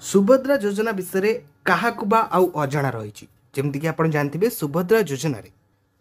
सुभद्रा योजना विषय क्या अजणा रही जमीक आप जानते सुभद्रा योजन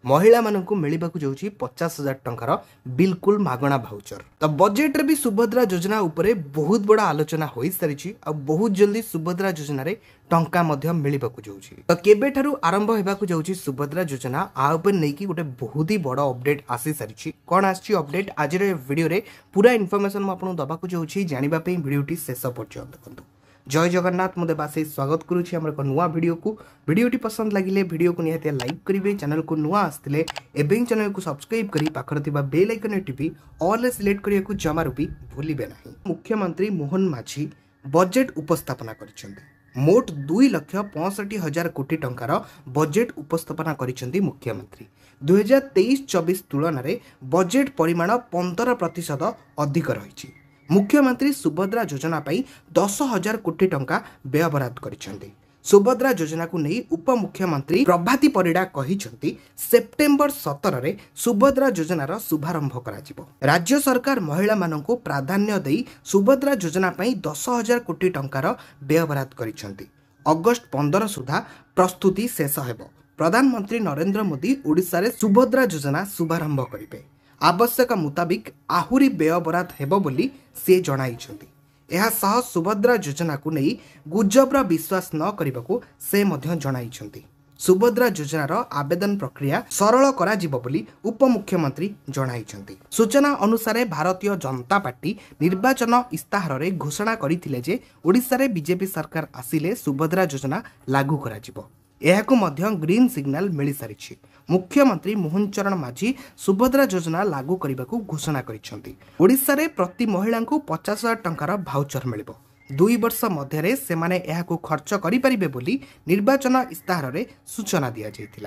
महिला मानक मिलवाक जाऊँगी 50,000 टंकार बिल्कुल मागणा भाउचर। तो बजेट रे भी सुभद्रा योजना उपरे बहुत बड़ा आलोचना हो सारी बहुत जल्दी सुभद्रा योजन टंका मिलवाक जाऊँगी। तो केबेठारु आरंभ होगाक जाऊँगी सुभद्रा योजना नहीं कि गोटे बहुत ही बड़ अपडेट आसी सारी कौन आसी अपडेट आज वीडियो रे पूरा इनफॉरमेशन मुझे दबाक जाऊँगी जानापी वीडियोटी शेष पर्यंत देखो। जय जगन्नाथ मुझे बासे स्वागत करुच्ची आम एक नुआ वीडियोटी पसंद लगे वीडियो को निहाती लाइक करेंगे चैनल को नुआ आसते एवं चैनल को सब्सक्राइब करी पाखर थिबा बेल आइकन टीपी ऑल सिलेक्ट करिया को जमारू भी भूलिबे नहीं। मुख्यमंत्री मोहन माझी बजेट उपस्थापना करिसेंती। मोट 2,65,000 कोटी टंकार बजेट उपस्थापना करिसेंती मुख्यमंत्री। 2023-24 तुलन में बजेट परिमाण 15% अधिक रही। मुख्यमंत्री सुभद्रा योजना पाई 10,000 कोटी टंका व्ययबराद करिसेंती। सुभद्रा योजना को नहीं उपमुख्यमंत्री प्रभाती परिडा कहिसेंती सेप्टेम्बर 17 रे सुभद्रा योजनार शुभारंभ कराजिबो। राज्य सरकार महिला मानक प्राधान्य देई सुभद्रा योजना पाई 10,000 कोटी टंकार व्ययबराद करिसेंती। अगस्त 15 सुधा प्रस्तुति शेष हेबो। प्रधानमंत्री नरेंद्र मोदी ओडिशा रे सुभद्रा योजना शुभारंभ करिबे। आवश्यक मुताबिक आहुरी व्ययबराद हेबो बोली से जणाइछंती। एहा सह सुभद्रा योजना को नहीं गुजबरा विश्वास न करने को से जणाइछंती। सुभद्रा योजनार आवेदन प्रक्रिया सरल करा जिवो बोली उपमुख्यमंत्री जणाइछंती। सूचना अनुसार भारतीय जनता पार्टी निर्वाचन इस्ताहार रे घोषणा करथिले जे ओडिशा रे बीजेपी सरकार आसिले सुभद्रा योजना लागू करा जिवो। एहाकु मध्य ग्रीन सिग्नल मिल सारी। मुख्यमंत्री मोहन चरण माझी सुभद्रा योजना लागू करने को घोषणा करिसेंती। ओडिशा रे प्रति महिला को 50,000 टंकार भाउचर मिलिबो। 2 वर्ष मध्य से माने एहाकु खर्च करि परिबे बोली निर्वाचन इस्ताहार रे सूचना दिया जायतिला।